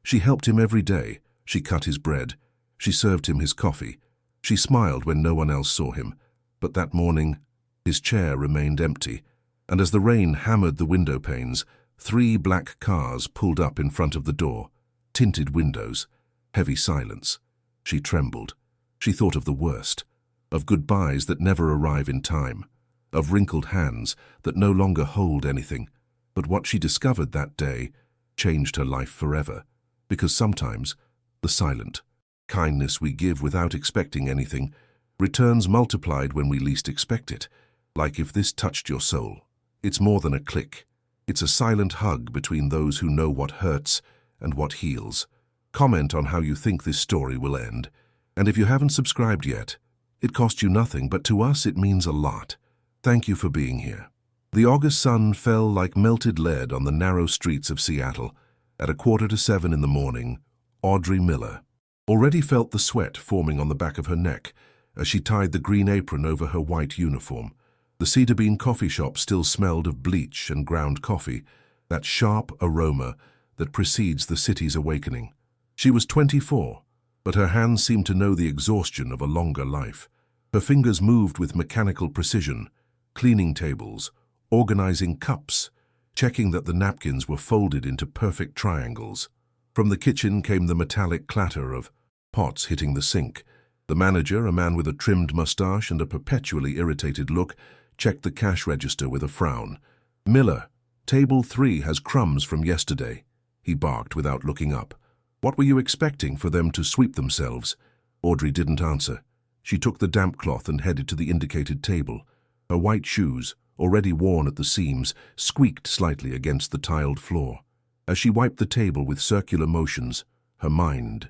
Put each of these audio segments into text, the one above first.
She helped him every day. She cut his bread. She served him his coffee. She smiled when no one else saw him. But that morning, his chair remained empty, and as the rain hammered the window panes, 3 black cars pulled up in front of the door. Tinted windows, heavy silence. She trembled. She thought of the worst, of goodbyes that never arrive in time, of wrinkled hands that no longer hold anything. But what she discovered that day changed her life forever, because sometimes the silent kindness we give without expecting anything returns multiplied when we least expect it. Like if this touched your soul, it's more than a click. It's a silent hug between those who know what hurts and what heals. Comment on how you think this story will end. And if you haven't subscribed yet, it costs you nothing, but to us it means a lot. Thank you for being here. The August sun fell like melted lead on the narrow streets of Seattle. At 6:45 in the morning, Audrey Miller already felt the sweat forming on the back of her neck as she tied the green apron over her white uniform. The Cedar Bean coffee shop still smelled of bleach and ground coffee, that sharp aroma that precedes the city's awakening. She was 24, but her hands seemed to know the exhaustion of a longer life. Her fingers moved with mechanical precision, cleaning tables, organizing cups, checking that the napkins were folded into perfect triangles. From the kitchen came the metallic clatter of pots hitting the sink. The manager, a man with a trimmed mustache and a perpetually irritated look, checked the cash register with a frown. "Miller, table 3 has crumbs from yesterday," he barked without looking up. "What were you expecting, for them to sweep themselves?" Audrey didn't answer. She took the damp cloth and headed to the indicated table. Her white shoes, already worn at the seams, squeaked slightly against the tiled floor. As she wiped the table with circular motions, her mind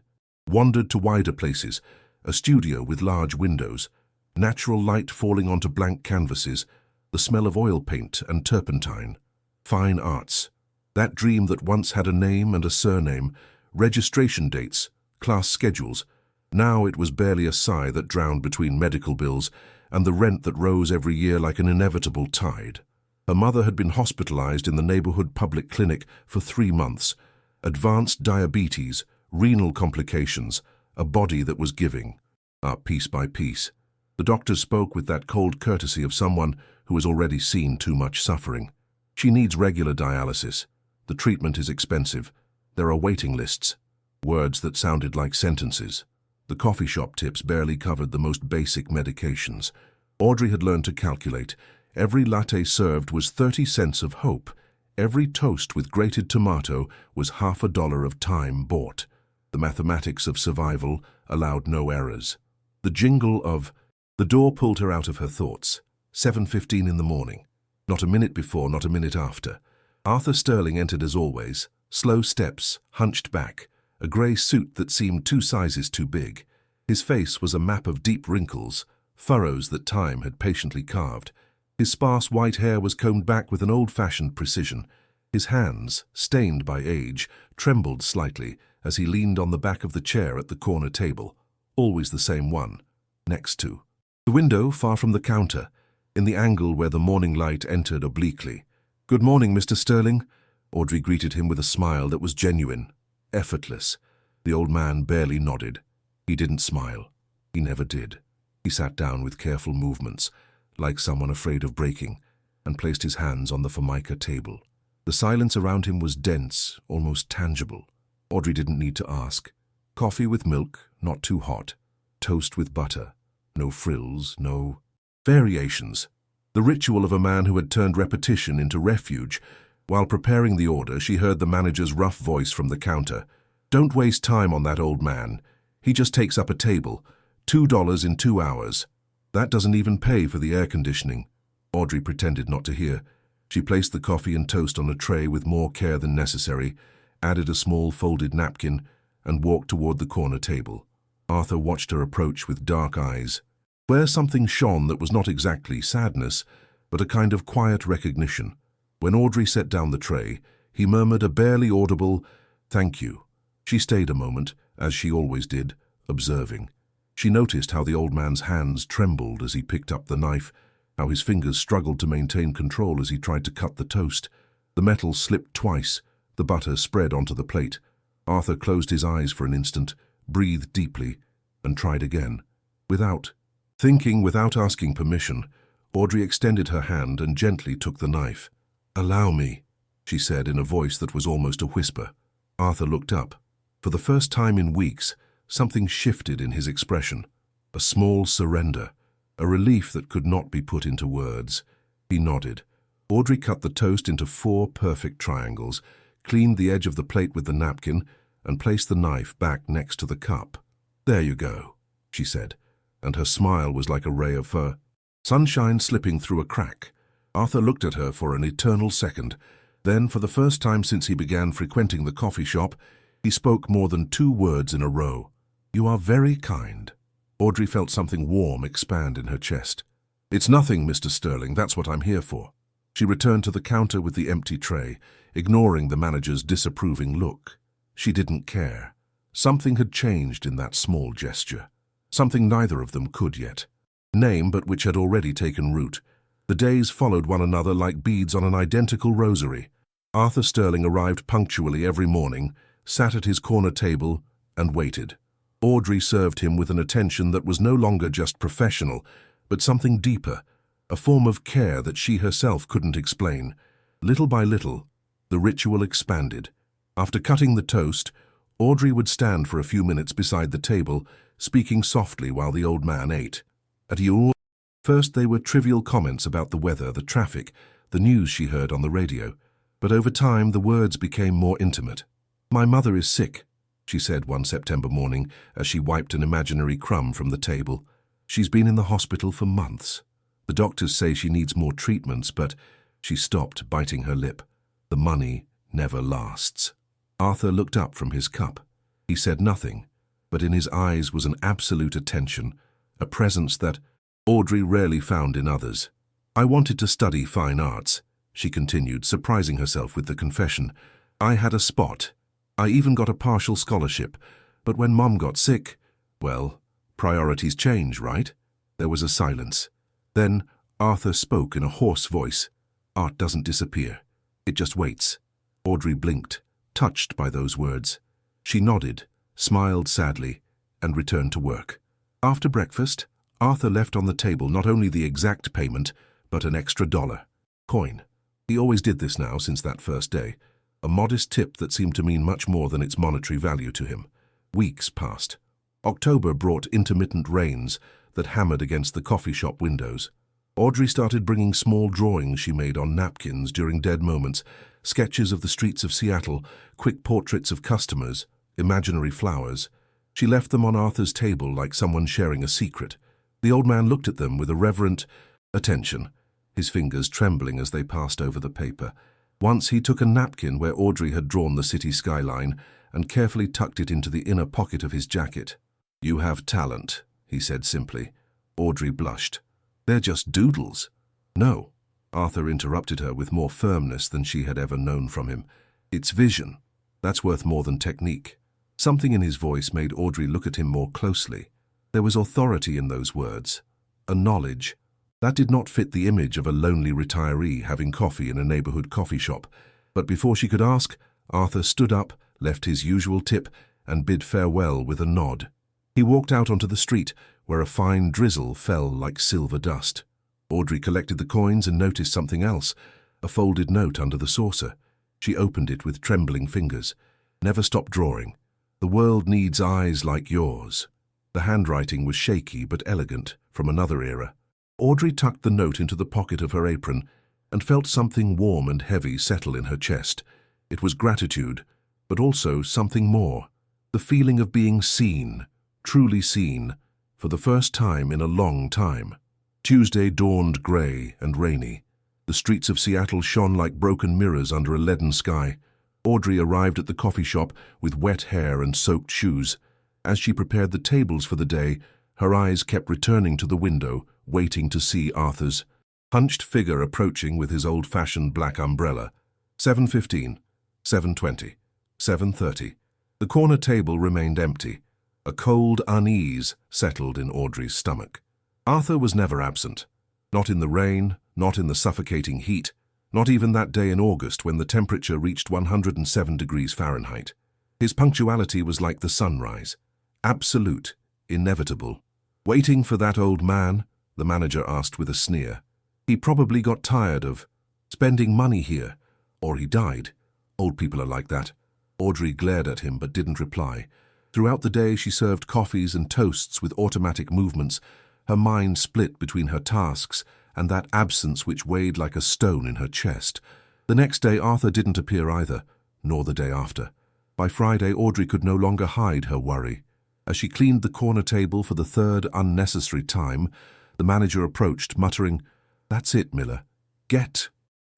wandered to wider places, a studio with large windows, natural light falling onto blank canvases, the smell of oil paint and turpentine. Fine arts. That dream that once had a name and a surname, registration dates, class schedules. Now it was barely a sigh that drowned between medical bills and the rent that rose every year like an inevitable tide. Her mother had been hospitalized in the neighborhood public clinic for 3 months. Advanced diabetes, renal complications, a body that was giving up piece by piece. The doctors spoke with that cold courtesy of someone who has already seen too much suffering. She needs regular dialysis. The treatment is expensive. There are waiting lists. Words that sounded like sentences. The coffee shop tips barely covered the most basic medications. Audrey had learned to calculate. Every latte served was 30 cents of hope. Every toast with grated tomato was $half of time bought. The mathematics of survival allowed no errors. The jingle of the door pulled her out of her thoughts. 7:15 in the morning. Not a minute before, not a minute after. Arthur Sterling entered as always. Slow steps, hunched back, a grey suit that seemed 2 sizes too big. His face was a map of deep wrinkles, furrows that time had patiently carved. His sparse white hair was combed back with an old-fashioned precision. His hands, stained by age, trembled slightly as he leaned on the back of the chair at the corner table, always the same one, next to the window far from the counter, in the angle where the morning light entered obliquely. "Good morning, Mr. Sterling." Audrey greeted him with a smile that was genuine, effortless. The old man barely nodded. He didn't smile. He never did. He sat down with careful movements, like someone afraid of breaking, and placed his hands on the formica table. The silence around him was dense, almost tangible. Audrey didn't need to ask. Coffee with milk, not too hot. Toast with butter. No frills, no variations. The ritual of a man who had turned repetition into refuge. While preparing the order, she heard the manager's rough voice from the counter. "Don't waste time on that old man. He just takes up a table. $2 in 2 hours. That doesn't even pay for the air conditioning." Audrey pretended not to hear. She placed the coffee and toast on a tray with more care than necessary, added a small folded napkin, and walked toward the corner table. Arthur watched her approach with dark eyes, where something shone that was not exactly sadness, but a kind of quiet recognition. When Audrey set down the tray, he murmured a barely audible, "Thank you." She stayed a moment, as she always did, observing. She noticed how the old man's hands trembled as he picked up the knife, how his fingers struggled to maintain control as he tried to cut the toast. The metal slipped twice, the butter spread onto the plate. Arthur closed his eyes for an instant, breathed deeply, and tried again. Without asking permission, Audrey extended her hand and gently took the knife. "Allow me," she said in a voice that was almost a whisper. Arthur looked up. For the first time in weeks, something shifted in his expression. A small surrender, a relief that could not be put into words. He nodded. Audrey cut the toast into 4 perfect triangles, cleaned the edge of the plate with the napkin, and placed the knife back next to the cup. "There you go," she said, and her smile was like a ray of sunshine slipping through a crack. Arthur looked at her for an eternal second. Then, for the first time since he began frequenting the coffee shop, he spoke more than 2 words in a row. "You are very kind." Audrey felt something warm expand in her chest. "It's nothing, Mr. Sterling, that's what I'm here for." She returned to the counter with the empty tray, ignoring the manager's disapproving look. She didn't care. Something had changed in that small gesture. Something neither of them could yet name, but which had already taken root. The days followed one another like beads on an identical rosary. Arthur Sterling arrived punctually every morning, sat at his corner table, and waited. Audrey served him with an attention that was no longer just professional, but something deeper, a form of care that she herself couldn't explain. Little by little, the ritual expanded. After cutting the toast, Audrey would stand for a few minutes beside the table, speaking softly while the old man ate. At first they were trivial comments about the weather, the traffic, the news she heard on the radio. But over time the words became more intimate. "My mother is sick," she said one September morning as she wiped an imaginary crumb from the table. "She's been in the hospital for months. The doctors say she needs more treatments, but—" She stopped, biting her lip. "The money never lasts." Arthur looked up from his cup. He said nothing, but in his eyes was an absolute attention, a presence that Audrey rarely found in others. "I wanted to study fine arts," she continued, surprising herself with the confession. "I had a spot. I even got a partial scholarship. But when Mom got sick, well, priorities change, right?" There was a silence. Then Arthur spoke in a hoarse voice. "Art doesn't disappear. It just waits." Audrey blinked, touched by those words. She nodded, smiled sadly, and returned to work. After breakfast, Arthur left on the table not only the exact payment, but an extra $1 coin. He always did this now since that first day, a modest tip that seemed to mean much more than its monetary value to him. Weeks passed. October brought intermittent rains that hammered against the coffee shop windows. Audrey started bringing small drawings she made on napkins during dead moments, sketches of the streets of Seattle, quick portraits of customers, imaginary flowers. She left them on Arthur's table like someone sharing a secret. The old man looked at them with a reverent attention, his fingers trembling as they passed over the paper. Once he took a napkin where Audrey had drawn the city skyline and carefully tucked it into the inner pocket of his jacket. "You have talent," he said simply. Audrey blushed. "They're just doodles." "No," Arthur interrupted her with more firmness than she had ever known from him. "It's vision. That's worth more than technique." Something in his voice made Audrey look at him more closely. There was authority in those words, a knowledge. That did not fit the image of a lonely retiree having coffee in a neighborhood coffee shop. But before she could ask, Arthur stood up, left his usual tip, and bid farewell with a nod. He walked out onto the street, where a fine drizzle fell like silver dust. Audrey collected the coins and noticed something else, a folded note under the saucer. She opened it with trembling fingers. "Never stop drawing. The world needs eyes like yours." The handwriting was shaky but elegant, from another era. Audrey tucked the note into the pocket of her apron and felt something warm and heavy settle in her chest. It was gratitude, but also something more. The feeling of being seen, truly seen, for the first time in a long time. Tuesday dawned gray and rainy. The streets of Seattle shone like broken mirrors under a leaden sky. Audrey arrived at the coffee shop with wet hair and soaked shoes. As she prepared the tables for the day, her eyes kept returning to the window, waiting to see Arthur's hunched figure approaching with his old-fashioned black umbrella. 7:15, 7:20, 7:30. The corner table remained empty. A cold unease settled in Audrey's stomach. Arthur was never absent. Not in the rain, not in the suffocating heat, not even that day in August when the temperature reached 107 degrees Fahrenheit. His punctuality was like the sunrise. Absolute, inevitable. "Waiting for that old man?" the manager asked with a sneer. "He probably got tired of spending money here, or he died. Old people are like that." Audrey glared at him but didn't reply. Throughout the day she served coffees and toasts with automatic movements, her mind split between her tasks and that absence which weighed like a stone in her chest. The next day Arthur didn't appear either, nor the day after. By Friday, Audrey could no longer hide her worry. As she cleaned the corner table for the third unnecessary time, the manager approached, muttering, "That's it, Miller. Get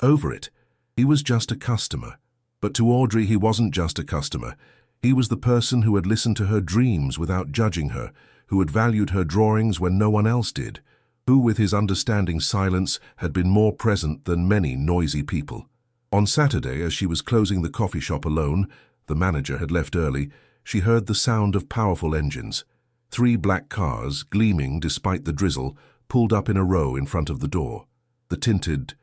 over it." He was just a customer. But to Audrey, he wasn't just a customer. He was the person who had listened to her dreams without judging her, who had valued her drawings when no one else did, who, with his understanding silence, had been more present than many noisy people. On Saturday, as she was closing the coffee shop alone, the manager had left early, she heard the sound of powerful engines. 3 black cars, gleaming despite the drizzle, pulled up in a row in front of the door. The tinted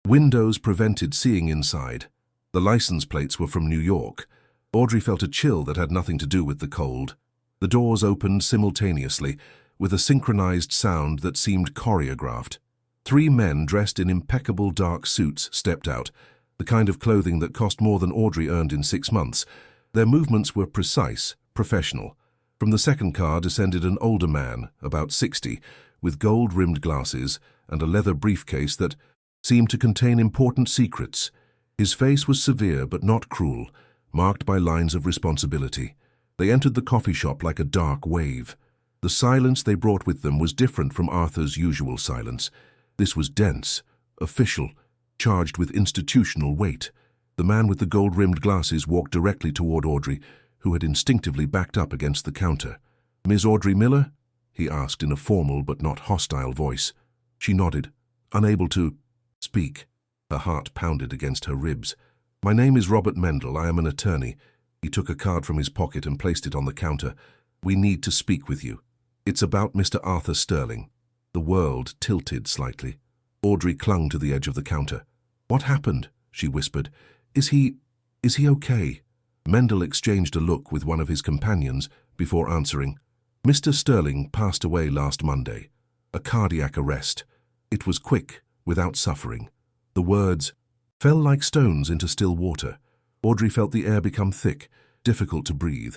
windows prevented seeing inside. The license plates were from New York. Audrey felt a chill that had nothing to do with the cold. The doors opened simultaneously, with a synchronized sound that seemed choreographed. 3 men dressed in impeccable dark suits stepped out, the kind of clothing that cost more than Audrey earned in 6 months. Their movements were precise, professional. From the second car descended an older man, about 60, with gold-rimmed glasses and a leather briefcase that seemed to contain important secrets. His face was severe but not cruel, marked by lines of responsibility. They entered the coffee shop like a dark wave. The silence they brought with them was different from Arthur's usual silence. This was dense, official, charged with institutional weight. The man with the gold-rimmed glasses walked directly toward Audrey, who had instinctively backed up against the counter. "Ms. Audrey Miller?" he asked in a formal but not hostile voice. She nodded, unable to speak. Her heart pounded against her ribs. "My name is Robert Mendel. I am an attorney." He took a card from his pocket and placed it on the counter. "We need to speak with you. It's about Mr. Arthur Sterling." The world tilted slightly. Audrey clung to the edge of the counter. "What happened?" she whispered. Is he okay?" Mendel exchanged a look with one of his companions before answering. "Mr. Sterling passed away last Monday. A cardiac arrest. It was quick, without suffering." The words fell like stones into still water. Audrey felt the air become thick, difficult to breathe.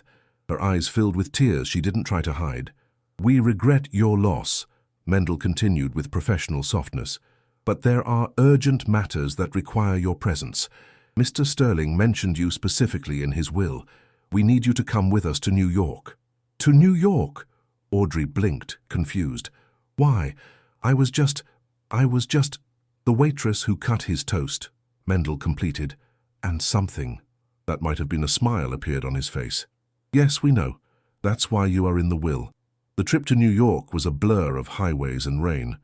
Her eyes filled with tears she didn't try to hide. "We regret your loss," Mendel continued with professional softness. "But there are urgent matters that require your presence. Mr. Sterling mentioned you specifically in his will. We need you to come with us to New York." "To New York?" Audrey blinked, confused. "Why? I was just... The waitress who cut his toast," Mendel completed. "And something." That might have been a smile appeared on his face. "Yes, we know. That's why you are in the will." The trip to New York was a blur of highways and rain.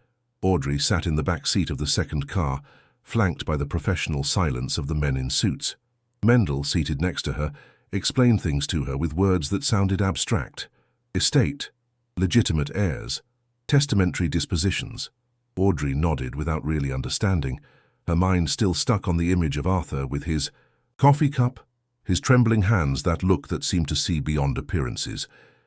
Audrey sat in the back seat of the second car, flanked by the professional silence of the men in suits. Mendel, seated next to her, explained things to her with words that sounded abstract. Estate, legitimate heirs, testamentary dispositions. Audrey nodded without really understanding, her mind still stuck on the image of Arthur with his coffee cup, his trembling hands, that look that seemed to see beyond appearances.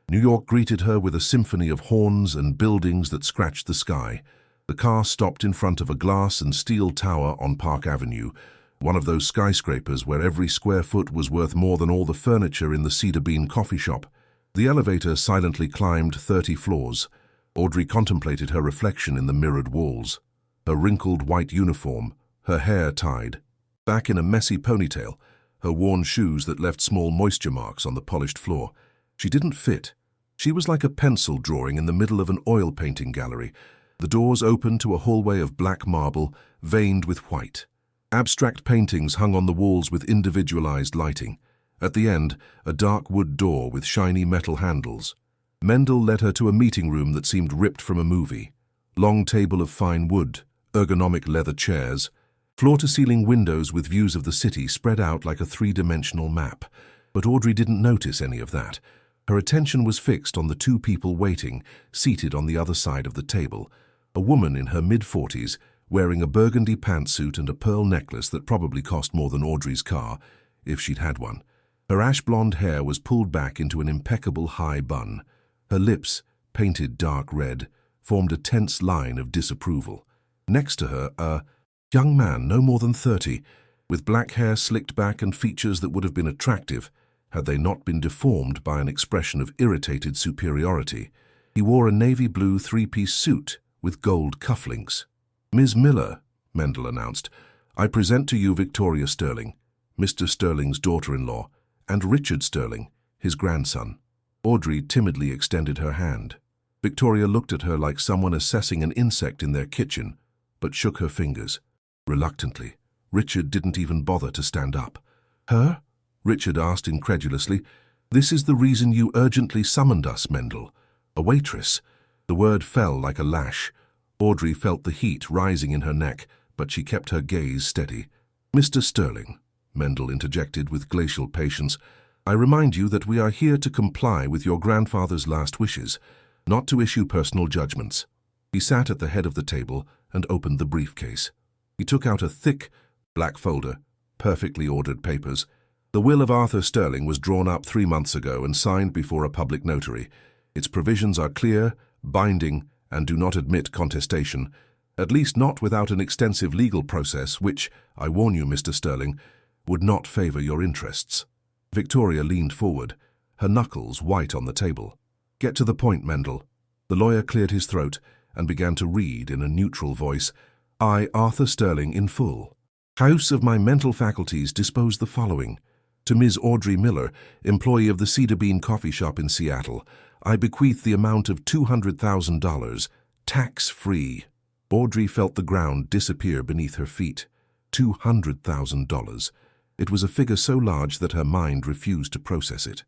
New York greeted her with a symphony of horns and buildings that scratched the sky. The car stopped in front of a glass and steel tower on Park Avenue, one of those skyscrapers where every square foot was worth more than all the furniture in the Cedar Bean coffee shop. The elevator silently climbed 30 floors. Audrey contemplated her reflection in the mirrored walls. Her wrinkled white uniform, her hair tied back in a messy ponytail, her worn shoes that left small moisture marks on the polished floor. She didn't fit. She was like a pencil drawing in the middle of an oil painting gallery. The doors opened to a hallway of black marble, veined with white. Abstract paintings hung on the walls with individualized lighting. At the end, a dark wood door with shiny metal handles. Mendel led her to a meeting room that seemed ripped from a movie. Long table of fine wood, ergonomic leather chairs, floor-to-ceiling windows with views of the city spread out like a 3-dimensional map. But Audrey didn't notice any of that. Her attention was fixed on the 2 people waiting, seated on the other side of the table. A woman in her mid-40s, wearing a burgundy pantsuit and a pearl necklace that probably cost more than Audrey's car, if she'd had one. Her ash-blonde hair was pulled back into an impeccable high bun. Her lips, painted dark red, formed a tense line of disapproval. Next to her, a young man no more than 30, with black hair slicked back and features that would have been attractive had they not been deformed by an expression of irritated superiority. He wore a navy blue three-piece suit with gold cufflinks. "Ms. Miller," Mendel announced, "I present to you Victoria Sterling, Mr. Sterling's daughter-in-law, and Richard Sterling, his grandson." Audrey timidly extended her hand. Victoria looked at her like someone assessing an insect in their kitchen, but shook her fingers. Reluctantly, Richard didn't even bother to stand up. "Her?" Richard asked incredulously. "This is the reason you urgently summoned us, Mendel. A waitress." The word fell like a lash. Audrey felt the heat rising in her neck, but she kept her gaze steady. "Mr. Sterling," Mendel interjected with glacial patience, "I remind you that we are here to comply with your grandfather's last wishes, not to issue personal judgments." He sat at the head of the table and opened the briefcase. He took out a thick, black folder, perfectly ordered papers. The will of Arthur Sterling was drawn up 3 months ago and signed before a public notary. Its provisions are clear, binding, and do not admit contestation, at least not without an extensive legal process which, I warn you, Mr. Sterling, would not favor your interests. Victoria leaned forward, her knuckles white on the table. "Get to the point, Mendel." The lawyer cleared his throat and began to read in a neutral voice. "I, Arthur Sterling, in full. House of my mental faculties dispose the following. To Ms. Audrey Miller, employee of the Cedar Bean Coffee Shop in Seattle, I bequeath the amount of $200,000, tax-free." Audrey felt the ground disappear beneath her feet. $200,000. It was a figure so large that her mind refused to process it.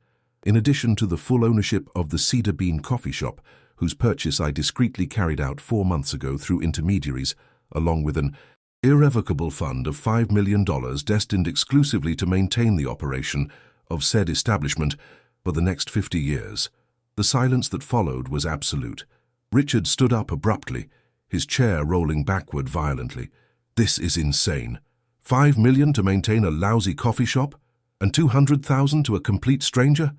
In addition to the full ownership of the Cedar Bean Coffee Shop, whose purchase I discreetly carried out 4 months ago through intermediaries, along with an irrevocable fund of $5 million destined exclusively to maintain the operation of said establishment for the next 50 years. The silence that followed was absolute. Richard stood up abruptly, his chair rolling backward violently. "This is insane. $5 million to maintain a lousy coffee shop? And $200,000 to a complete stranger?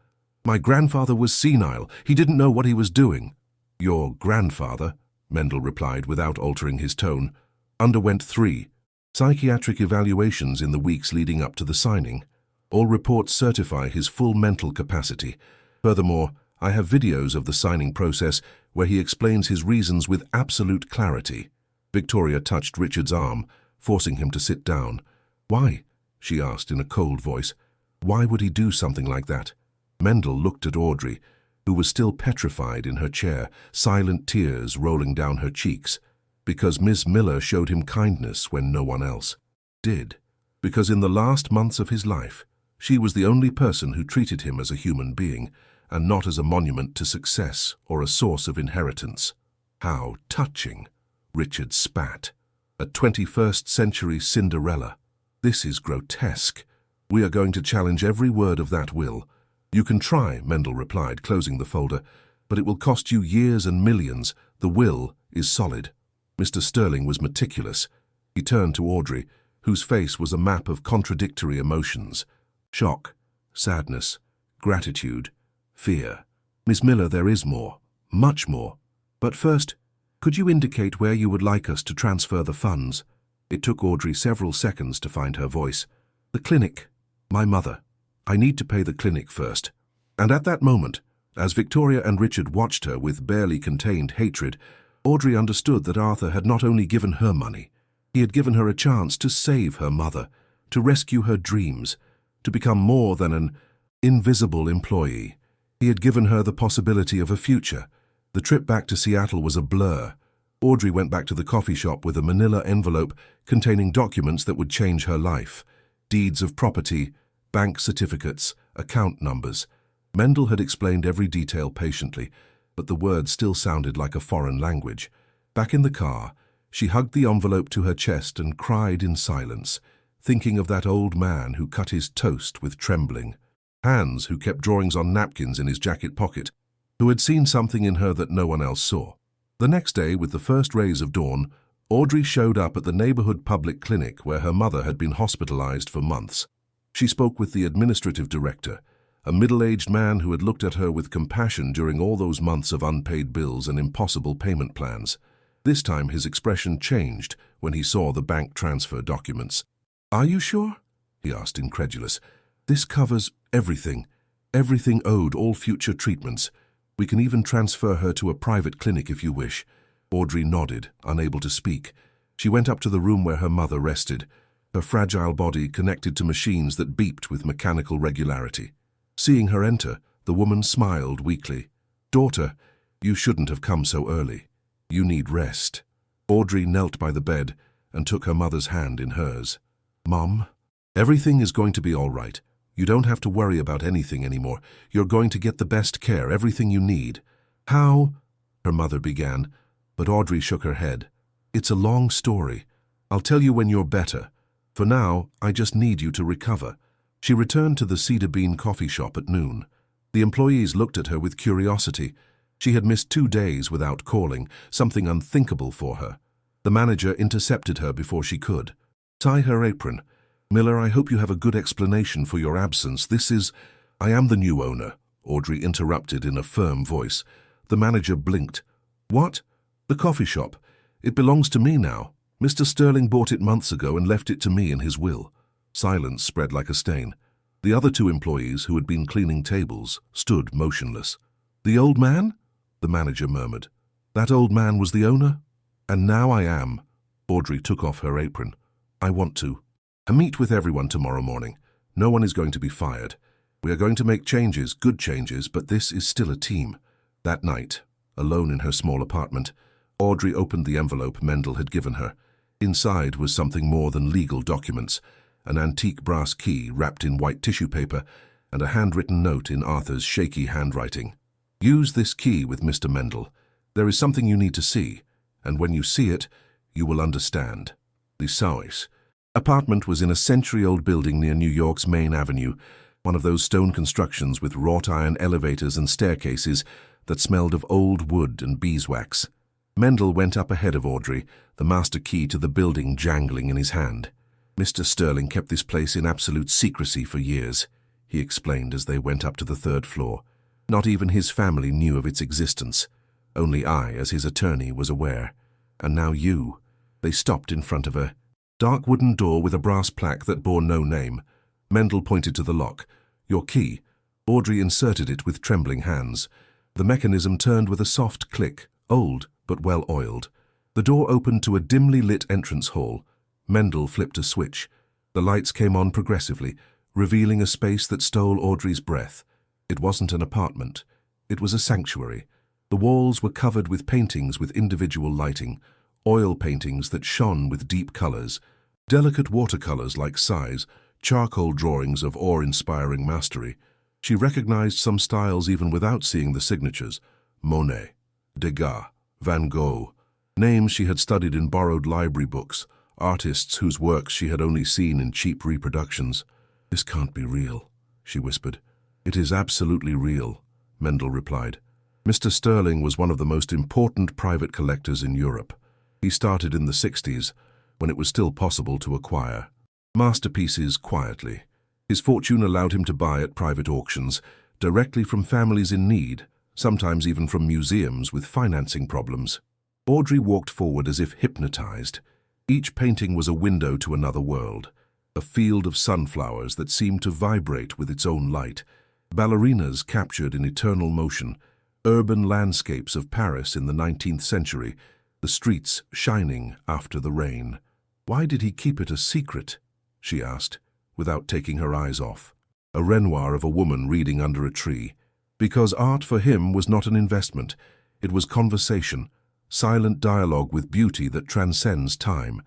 My grandfather was senile. He didn't know what he was doing." "Your grandfather," Mendel replied without altering his tone, "underwent 3 psychiatric evaluations in the weeks leading up to the signing. All reports certify his full mental capacity. Furthermore, I have videos of the signing process where he explains his reasons with absolute clarity." Victoria touched Richard's arm, forcing him to sit down. "Why?" she asked in a cold voice. "Why would he do something like that?" Mendel looked at Audrey, who was still petrified in her chair, silent tears rolling down her cheeks. "Because Miss Miller showed him kindness when no one else did. Because in the last months of his life, she was the only person who treated him as a human being, and not as a monument to success or a source of inheritance." "How touching," Richard spat. "A 21st century Cinderella. This is grotesque. We are going to challenge every word of that will." "You can try," Mendel replied, closing the folder, "but it will cost you years and millions. The will is solid." Mr. Sterling was meticulous. He turned to Audrey, whose face was a map of contradictory emotions. Shock, sadness, gratitude, fear. "Miss Miller, there is more, much more. But first, could you indicate where you would like us to transfer the funds?" It took Audrey several seconds to find her voice. "The clinic. My mother. I need to pay the clinic first." And at that moment, as Victoria and Richard watched her with barely contained hatred, Audrey understood that Arthur had not only given her money, he had given her a chance to save her mother, to rescue her dreams, to become more than an invisible employee. He had given her the possibility of a future. The trip back to Seattle was a blur. Audrey went back to the coffee shop with a manila envelope containing documents that would change her life. Deeds of property, bank certificates, account numbers. Mendel had explained every detail patiently, but the words still sounded like a foreign language. Back in the car, she hugged the envelope to her chest and cried in silence, thinking of that old man who cut his toast with trembling hands, who kept drawings on napkins in his jacket pocket, who had seen something in her that no one else saw. The next day, with the first rays of dawn, Audrey showed up at the neighborhood public clinic where her mother had been hospitalized for months. She spoke with the administrative director, a middle-aged man who had looked at her with compassion during all those months of unpaid bills and impossible payment plans. This time his expression changed when he saw the bank transfer documents. "Are you sure?" he asked, incredulous. "This covers everything. Everything owed, all future treatments. We can even transfer her to a private clinic if you wish." Audrey nodded, unable to speak. She went up to the room where her mother rested, her fragile body connected to machines that beeped with mechanical regularity. Seeing her enter, the woman smiled weakly. "Daughter, you shouldn't have come so early. You need rest." Audrey knelt by the bed and took her mother's hand in hers. "Mom, everything is going to be all right. You don't have to worry about anything anymore. You're going to get the best care, everything you need." "How?" her mother began, but Audrey shook her head. "It's a long story. I'll tell you when you're better. For now, I just need you to recover." She returned to the Cedar Bean coffee shop at noon. The employees looked at her with curiosity. She had missed 2 days without calling, something unthinkable for her. The manager intercepted her before she could. "Tie her apron. Miller, I hope you have a good explanation for your absence. I am the new owner," Audrey interrupted in a firm voice. The manager blinked. "What? The coffee shop? It belongs to me now. Mr. Sterling bought it months ago and left it to me in his will." Silence spread like a stain. The other 2 employees, who had been cleaning tables, stood motionless. "The old man?" the manager murmured. "That old man was the owner? And now I am." Audrey took off her apron. "I want to. I meet with everyone tomorrow morning. No one is going to be fired. We are going to make changes, good changes, but this is still a team." That night, alone in her small apartment, Audrey opened the envelope Mendel had given her. Inside was something more than legal documents, an antique brass key wrapped in white tissue paper, and a handwritten note in Arthur's shaky handwriting. "Use this key with Mr. Mendel. There is something you need to see, and when you see it, you will understand." The Sauis apartment was in a century-old building near New York's Main Avenue, one of those stone constructions with wrought iron elevators and staircases that smelled of old wood and beeswax. Mendel went up ahead of Audrey, the master key to the building jangling in his hand. "Mr. Sterling kept this place in absolute secrecy for years," he explained as they went up to the 3rd floor. "Not even his family knew of its existence. Only I, as his attorney, was aware. And now you." They stopped in front of a dark wooden door with a brass plaque that bore no name. Mendel pointed to the lock. "Your key." Audrey inserted it with trembling hands. The mechanism turned with a soft click, old but well-oiled. The door opened to a dimly lit entrance hall. Mendel flipped a switch. The lights came on progressively, revealing a space that stole Audrey's breath. It wasn't an apartment. It was a sanctuary. The walls were covered with paintings with individual lighting, oil paintings that shone with deep colors, delicate watercolors like size, charcoal drawings of awe-inspiring mastery. She recognized some styles even without seeing the signatures: Monet, Degas, Van Gogh, names she had studied in borrowed library books, artists whose works she had only seen in cheap reproductions. "This can't be real," she whispered. "It is absolutely real," Mendel replied. "Mr. Sterling was one of the most important private collectors in Europe. He started in the 60s, when it was still possible to acquire masterpieces quietly. His fortune allowed him to buy at private auctions, directly from families in need, sometimes even from museums with financing problems." Audrey walked forward as if hypnotized. Each painting was a window to another world, a field of sunflowers that seemed to vibrate with its own light, ballerinas captured in eternal motion, urban landscapes of Paris in the 19th century, the streets shining after the rain. "Why did he keep it a secret?" she asked, without taking her eyes off. A Renoir of a woman reading under a tree. Because art for him was not an investment. It was conversation, silent dialogue with beauty that transcends time.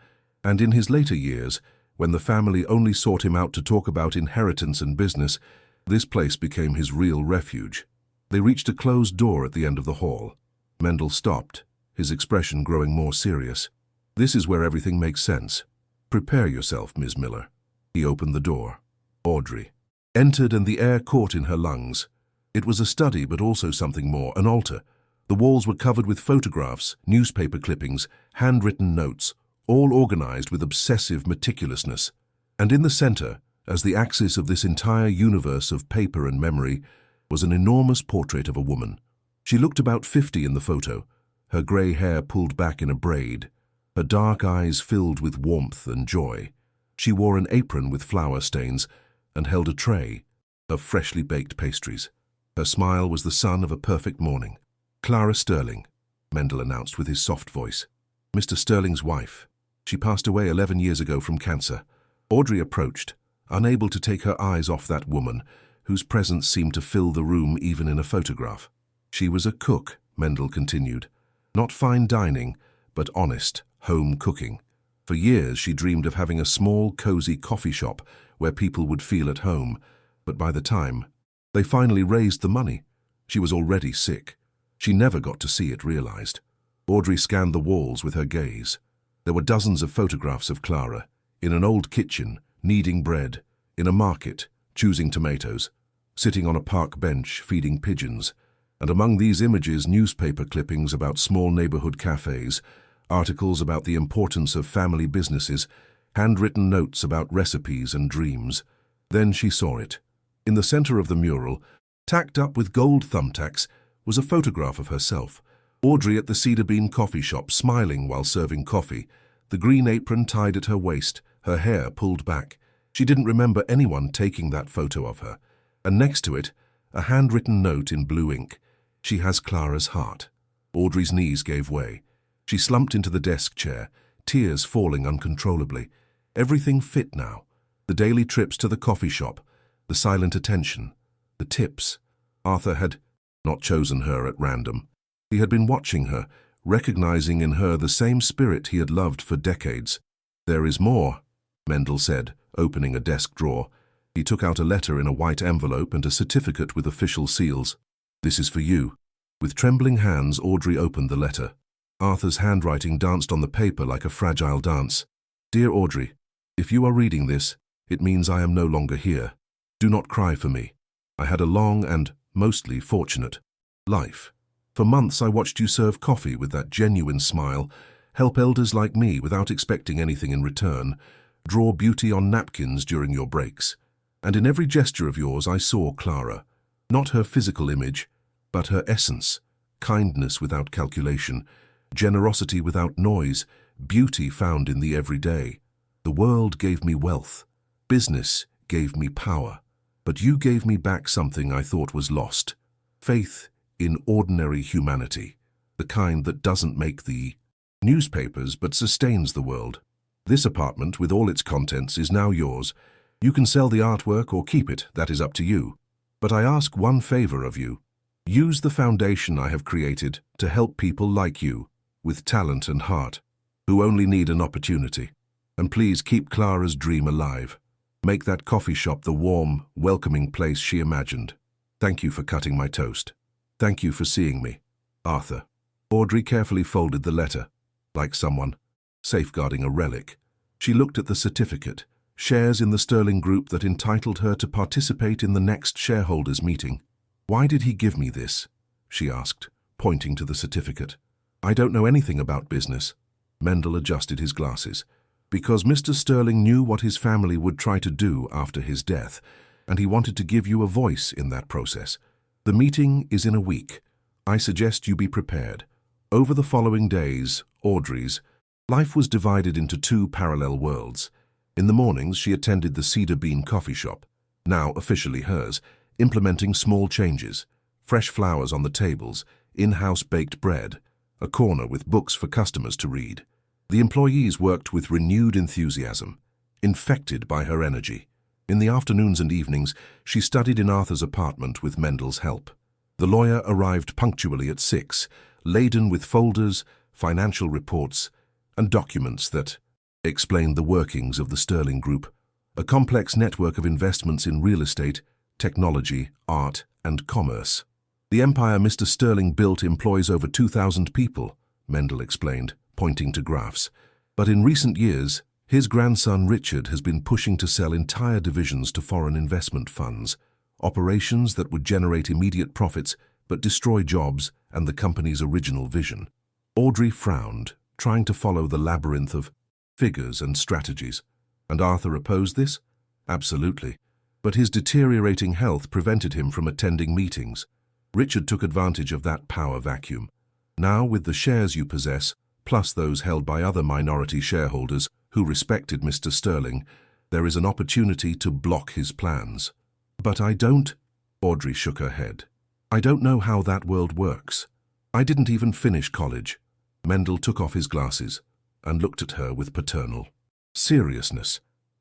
And in his later years, when the family only sought him out to talk about inheritance and business, this place became his real refuge. They reached a closed door at the end of the hall. Mendel stopped, his expression growing more serious. "This is where everything makes sense. Prepare yourself, Ms. Miller." He opened the door. Audrey entered, and the air caught in her lungs. It was a study, but also something more, an altar. The walls were covered with photographs, newspaper clippings, handwritten notes, all organized with obsessive meticulousness. And in the center, as the axis of this entire universe of paper and memory, was an enormous portrait of a woman. She looked about 50 in the photo, her grey hair pulled back in a braid, her dark eyes filled with warmth and joy. She wore an apron with flour stains and held a tray of freshly baked pastries. Her smile was the sun of a perfect morning. "Clara Sterling," Mendel announced with his soft voice. "Mr. Sterling's wife. She passed away 11 years ago from cancer." Audrey approached, unable to take her eyes off that woman, whose presence seemed to fill the room even in a photograph. "She was a cook," Mendel continued. "Not fine dining, but honest, home cooking. For years she dreamed of having a small, cozy coffee shop where people would feel at home, but by the time they finally raised the money, she was already sick. She never got to see it realized." Audrey scanned the walls with her gaze. There were dozens of photographs of Clara, in an old kitchen, kneading bread, in a market, choosing tomatoes, sitting on a park bench, feeding pigeons, and among these images, newspaper clippings about small neighborhood cafes, articles about the importance of family businesses, handwritten notes about recipes and dreams. Then she saw it. In the center of the mural, tacked up with gold thumbtacks, was a photograph of herself. Audrey at the Cedar Bean coffee shop, smiling while serving coffee, the green apron tied at her waist, her hair pulled back. She didn't remember anyone taking that photo of her. And next to it, a handwritten note in blue ink. "She has Clara's heart." Audrey's knees gave way. She slumped into the desk chair, tears falling uncontrollably. Everything fit now. The daily trips to the coffee shop, the silent attention, the tips. Arthur had not chosen her at random. He had been watching her, recognizing in her the same spirit he had loved for decades. "There is more," Mendel said, opening a desk drawer. He took out a letter in a white envelope and a certificate with official seals. "This is for you." With trembling hands, Audrey opened the letter. Arthur's handwriting danced on the paper like a fragile dance. "Dear Audrey, if you are reading this, it means I am no longer here. Do not cry for me. I had a long and mostly fortunate life. For months I watched you serve coffee with that genuine smile, help elders like me without expecting anything in return, draw beauty on napkins during your breaks. And in every gesture of yours I saw Clara, not her physical image, but her essence, kindness without calculation, generosity without noise, beauty found in the everyday. The world gave me wealth, business gave me power, but you gave me back something I thought was lost, faith in ordinary humanity, the kind that doesn't make the newspapers but sustains the world. This apartment, with all its contents, is now yours. You can sell the artwork or keep it, that is up to you. But I ask one favor of you. Use the foundation I have created to help people like you, with talent and heart, who only need an opportunity. And please keep Clara's dream alive. Make that coffee shop the warm, welcoming place she imagined. Thank you for cutting my toast. Thank you for seeing me. Arthur." Audrey carefully folded the letter, like someone safeguarding a relic. She looked at the certificate, shares in the Sterling Group that entitled her to participate in the next shareholders' meeting. "Why did he give me this?" she asked, pointing to the certificate. "I don't know anything about business." Mendel adjusted his glasses. "Because Mr. Sterling knew what his family would try to do after his death, and he wanted to give you a voice in that process. The meeting is in a week. I suggest you be prepared." Over the following days, Audrey's life was divided into two parallel worlds. In the mornings, she attended the Cedar Bean coffee shop, now officially hers, implementing small changes, fresh flowers on the tables, in-house baked bread, a corner with books for customers to read. The employees worked with renewed enthusiasm, infected by her energy. In the afternoons and evenings, she studied in Arthur's apartment with Mendel's help. The lawyer arrived punctually at 6, laden with folders, financial reports, and documents that explained the workings of the Sterling Group, a complex network of investments in real estate, technology, art, and commerce. "The empire Mr. Sterling built employs over 2,000 people," Mendel explained, pointing to graphs. "But in recent years, his grandson Richard has been pushing to sell entire divisions to foreign investment funds, operations that would generate immediate profits but destroy jobs and the company's original vision." Audrey frowned, trying to follow the labyrinth of figures and strategies. "And Arthur opposed this?" Absolutely. But his deteriorating health prevented him from attending meetings. Richard took advantage of that power vacuum. Now, with the shares you possess, plus those held by other minority shareholders who respected Mr. Sterling, there is an opportunity to block his plans. But I don't. Audrey shook her head. I don't know how that world works. I didn't even finish college. Mendel took off his glasses and looked at her with paternal seriousness.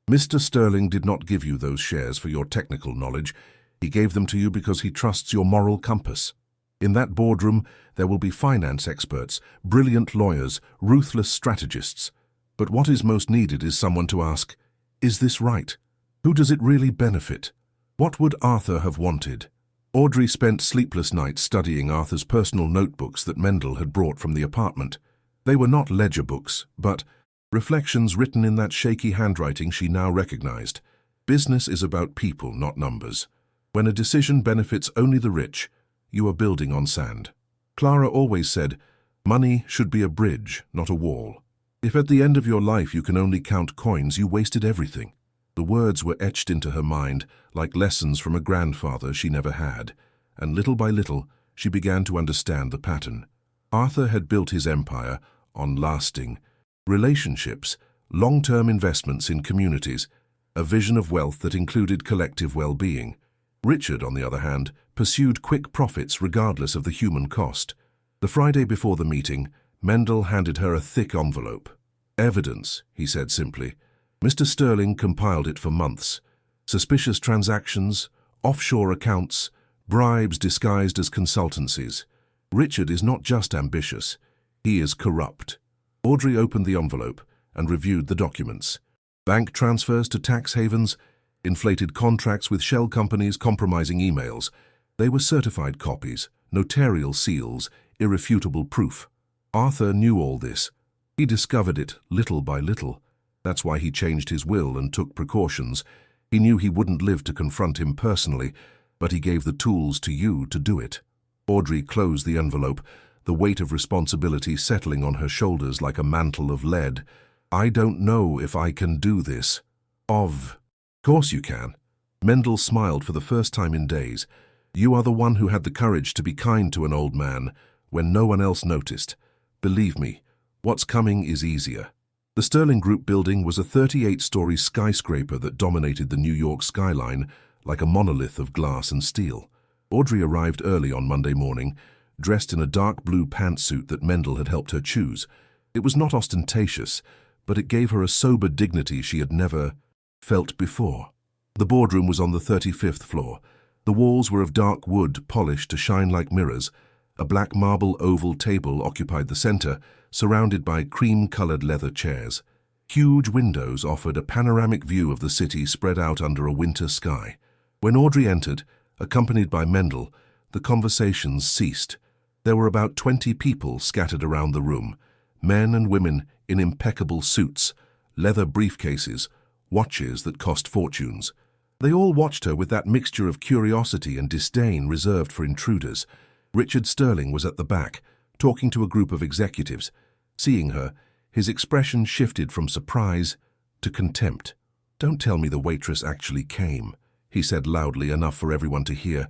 Mr. Sterling did not give you those shares for your technical knowledge. He gave them to you because he trusts your moral compass. In that boardroom, there will be finance experts, brilliant lawyers, ruthless strategists. But what is most needed is someone to ask, is this right? Who does it really benefit? What would Arthur have wanted? Audrey spent sleepless nights studying Arthur's personal notebooks that Mendel had brought from the apartment. They were not ledger books, but reflections written in that shaky handwriting she now recognized. Business is about people, not numbers. When a decision benefits only the rich, you are building on sand. Clara always said, money should be a bridge, not a wall. If at the end of your life you can only count coins, you wasted everything. The words were etched into her mind like lessons from a grandfather she never had, and little by little she began to understand the pattern. Arthur had built his empire on lasting relationships, long-term investments in communities, a vision of wealth that included collective well-being. Richard, on the other hand, pursued quick profits regardless of the human cost. The Friday before the meeting, Mendel handed her a thick envelope. Evidence, he said simply. Mr. Sterling compiled it for months. Suspicious transactions, offshore accounts, bribes disguised as consultancies. Richard is not just ambitious, he is corrupt. Audrey opened the envelope and reviewed the documents. Bank transfers to tax havens, inflated contracts with shell companies, compromising emails. They were certified copies, notarial seals, irrefutable proof. Arthur knew all this. He discovered it little by little. That's why he changed his will and took precautions. He knew he wouldn't live to confront him personally, but he gave the tools to you to do it. Audrey closed the envelope, the weight of responsibility settling on her shoulders like a mantle of lead. I don't know if I can do this. Of course you can. Mendel smiled for the first time in days. You are the one who had the courage to be kind to an old man when no one else noticed. Believe me, what's coming is easier. The Sterling Group building was a 38-story skyscraper that dominated the New York skyline like a monolith of glass and steel. Audrey arrived early on Monday morning, dressed in a dark blue pantsuit that Mendel had helped her choose. It was not ostentatious, but it gave her a sober dignity she had never felt before. The boardroom was on the 35th floor. The walls were of dark wood, polished to shine like mirrors. A black marble oval table occupied the center, surrounded by cream-colored leather chairs. Huge windows offered a panoramic view of the city spread out under a winter sky. When Audrey entered, accompanied by Mendel, the conversations ceased. There were about 20 people scattered around the room, men and women in impeccable suits, leather briefcases, watches that cost fortunes. They all watched her with that mixture of curiosity and disdain reserved for intruders. Richard Sterling was at the back, talking to a group of executives. Seeing her, his expression shifted from surprise to contempt. Don't tell me the waitress actually came, he said loudly enough for everyone to hear.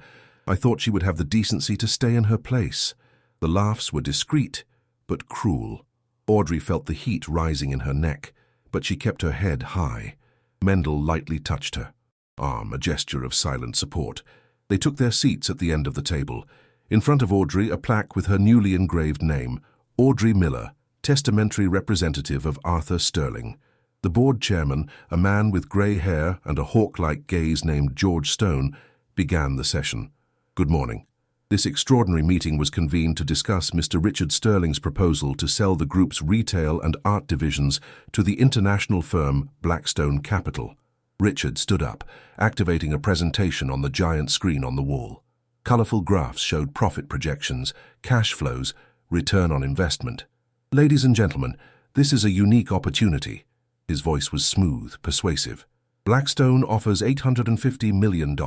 I thought she would have the decency to stay in her place. The laughs were discreet, but cruel. Audrey felt the heat rising in her neck, but she kept her head high. Mendel lightly touched her arm, a gesture of silent support. They took their seats at the end of the table. In front of Audrey, a plaque with her newly engraved name, Audrey Miller, testamentary representative of Arthur Sterling. The board chairman, a man with grey hair and a hawk-like gaze named George Stone, began the session. Good morning. This extraordinary meeting was convened to discuss Mr. Richard Sterling's proposal to sell the group's retail and art divisions to the international firm Blackstone Capital. Richard stood up, activating a presentation on the giant screen on the wall. Colorful graphs showed profit projections, cash flows, return on investment. Ladies and gentlemen, this is a unique opportunity. His voice was smooth, persuasive. Blackstone offers $850 million.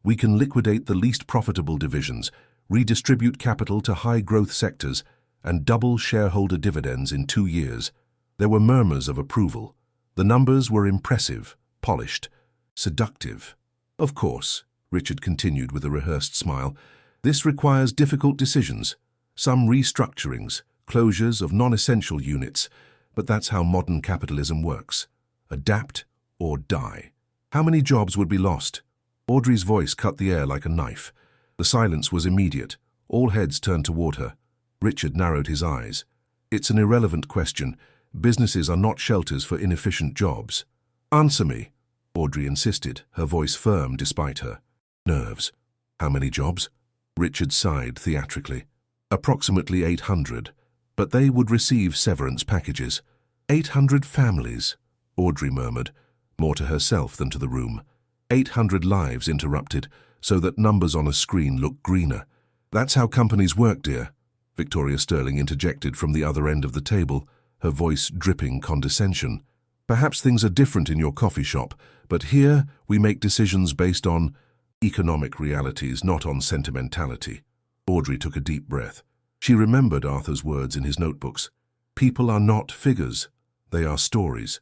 We can liquidate the least profitable divisions, redistribute capital to high-growth sectors, and double shareholder dividends in 2 years. There were murmurs of approval. The numbers were impressive, polished. Seductive. Of course, Richard continued with a rehearsed smile. This requires difficult decisions, some restructurings, closures of non-essential units, but that's how modern capitalism works. Adapt or die. How many jobs would be lost? Audrey's voice cut the air like a knife. The silence was immediate. All heads turned toward her. Richard narrowed his eyes. It's an irrelevant question. Businesses are not shelters for inefficient jobs. Answer me, Audrey insisted, her voice firm despite her nerves. How many jobs? Richard sighed theatrically. Approximately 800, but they would receive severance packages. 800 families, Audrey murmured, more to herself than to the room. 800 lives interrupted, so that numbers on a screen look greener. That's how companies work, dear, Victoria Sterling interjected from the other end of the table, her voice dripping condescension. Perhaps things are different in your coffee shop, but here we make decisions based on economic realities, not on sentimentality. Audrey took a deep breath. She remembered Arthur's words in his notebooks. People are not figures, they are stories.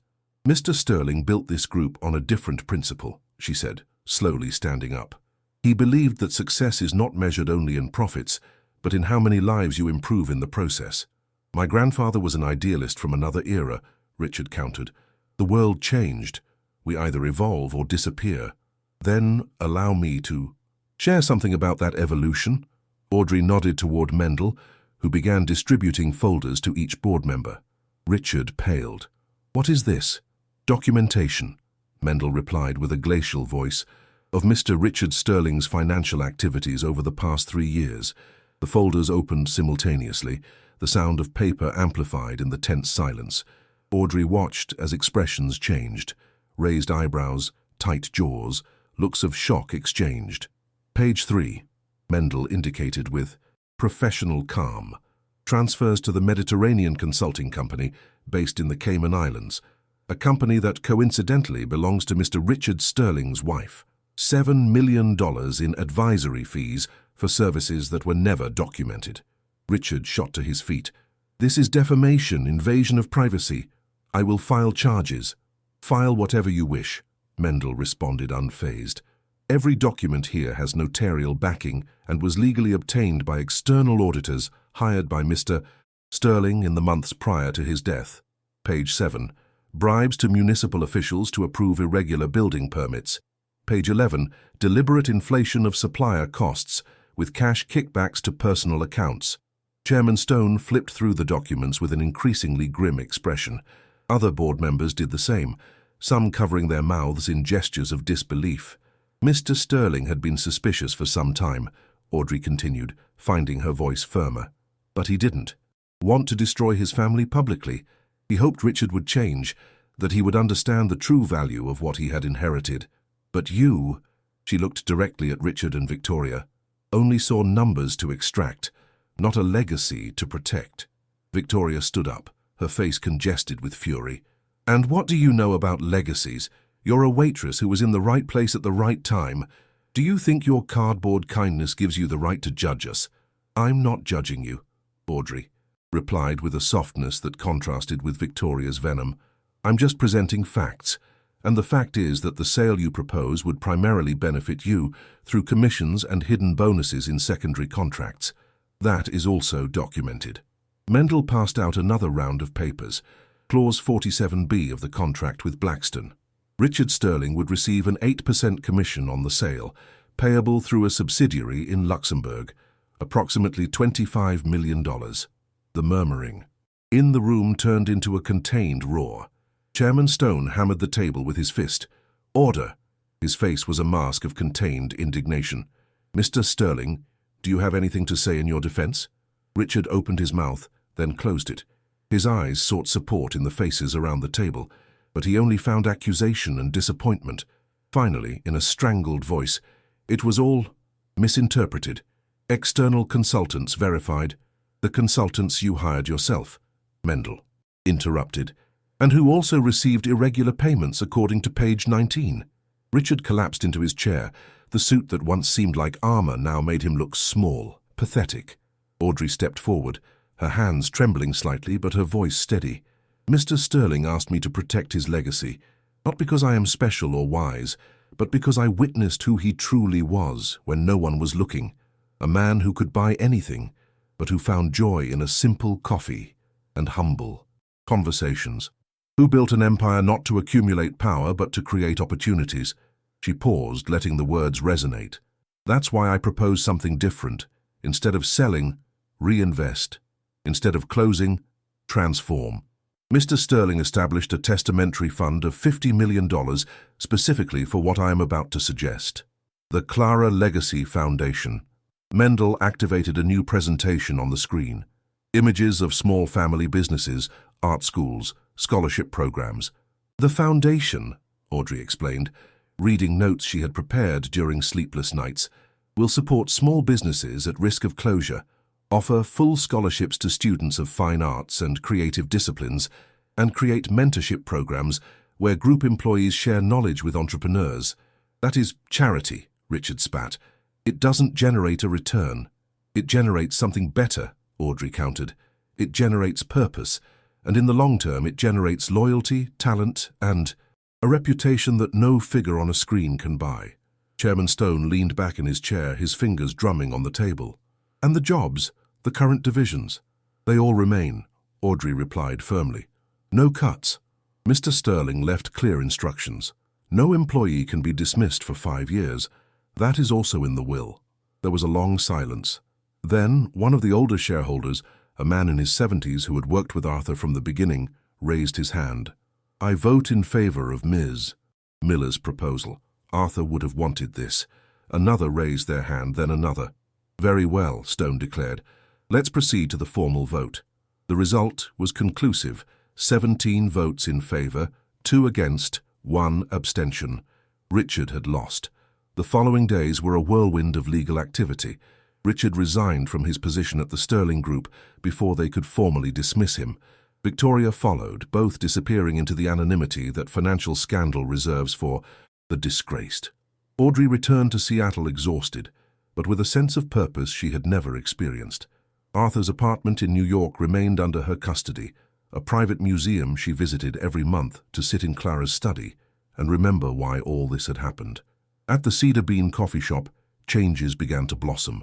Mr. Sterling built this group on a different principle, she said, slowly standing up. He believed that success is not measured only in profits, but in how many lives you improve in the process. My grandfather was an idealist from another era, Richard countered. The world changed. We either evolve or disappear. Then allow me to share something about that evolution. Audrey nodded toward Mendel, who began distributing folders to each board member. Richard paled. What is this? Documentation, Mendel replied with a glacial voice, of Mr. Richard Sterling's financial activities over the past 3 years. The folders opened simultaneously, the sound of paper amplified in the tense silence. Audrey watched as expressions changed. Raised eyebrows, tight jaws, looks of shock exchanged. Page 3, Mendel indicated with professional calm. Transfers to the Mediterranean Consulting Company, based in the Cayman Islands, a company that coincidentally belongs to Mr. Richard Sterling's wife. $7 million in advisory fees for services that were never documented. Richard shot to his feet. This is defamation, invasion of privacy. I will file charges. File whatever you wish, Mendel responded unfazed. Every document here has notarial backing and was legally obtained by external auditors hired by Mr. Sterling in the months prior to his death. Page 7. Bribes to municipal officials to approve irregular building permits. Page 11. Deliberate inflation of supplier costs, with cash kickbacks to personal accounts. Chairman Stone flipped through the documents with an increasingly grim expression. Other board members did the same, some covering their mouths in gestures of disbelief. Mr. Sterling had been suspicious for some time, Audrey continued, finding her voice firmer. But he didn't want to destroy his family publicly. He hoped Richard would change, that he would understand the true value of what he had inherited. But you, she looked directly at Richard and Victoria, only saw numbers to extract, not a legacy to protect. Victoria stood up, her face congested with fury. And what do you know about legacies? You're a waitress who was in the right place at the right time. Do you think your cardboard kindness gives you the right to judge us? I'm not judging you, Audrey replied with a softness that contrasted with Victoria's venom. I'm just presenting facts, and the fact is that the sale you propose would primarily benefit you through commissions and hidden bonuses in secondary contracts. That is also documented. Mendel passed out another round of papers, Clause 47B of the contract with Blackstone. Richard Sterling would receive an 8% commission on the sale, payable through a subsidiary in Luxembourg, approximately $25 million. The murmuring in the room turned into a contained roar. Chairman Stone hammered the table with his fist. Order! His face was a mask of contained indignation. Mr. Sterling, do you have anything to say in your defense? Richard opened his mouth, then closed it. His eyes sought support in the faces around the table, but he only found accusation and disappointment. Finally, in a strangled voice, it was all misinterpreted. External consultants verified. The consultants you hired yourself, Mendel interrupted, and who also received irregular payments according to page 19. Richard collapsed into his chair. The suit that once seemed like armor now made him look small, pathetic. Audrey stepped forward, her hands trembling slightly but her voice steady. Mr. Sterling asked me to protect his legacy, not because I am special or wise, but because I witnessed who he truly was when no one was looking. A man who could buy anything, but who found joy in a simple coffee and humble conversations. Who built an empire not to accumulate power, but to create opportunities. She paused, letting the words resonate. That's why I propose something different. Instead of selling, reinvest. Instead of closing, transform. Mr. Sterling established a testamentary fund of $50 million specifically for what I am about to suggest. The Clara Legacy Foundation. Mendel activated a new presentation on the screen. Images of small family businesses, art schools, scholarship programs. The foundation, Audrey explained, reading notes she had prepared during sleepless nights, will support small businesses at risk of closure, offer full scholarships to students of fine arts and creative disciplines, and create mentorship programs where group employees share knowledge with entrepreneurs. That is charity, Richard spat. It doesn't generate a return. It generates something better, Audrey countered. It generates purpose, and in the long term it generates loyalty, talent, and a reputation that no figure on a screen can buy. Chairman Stone leaned back in his chair, his fingers drumming on the table. And the jobs, the current divisions, they all remain, Audrey replied firmly. No cuts. Mr. Sterling left clear instructions. No employee can be dismissed for 5 years. That is also in the will. There was a long silence. Then, one of the older shareholders, a man in his 70s who had worked with Arthur from the beginning, raised his hand. I vote in favor of Ms. Miller's proposal. Arthur would have wanted this. Another raised their hand, then another. Very well, Stone declared. Let's proceed to the formal vote. The result was conclusive. 17 votes in favor, 2 against, 1 abstention. Richard had lost. The following days were a whirlwind of legal activity. Richard resigned from his position at the Sterling Group before they could formally dismiss him. Victoria followed, both disappearing into the anonymity that financial scandal reserves for the disgraced. Audrey returned to Seattle exhausted, but with a sense of purpose she had never experienced. Arthur's apartment in New York remained under her custody, a private museum she visited every month to sit in Clara's study and remember why all this had happened. At the Cedar Bean coffee shop, changes began to blossom.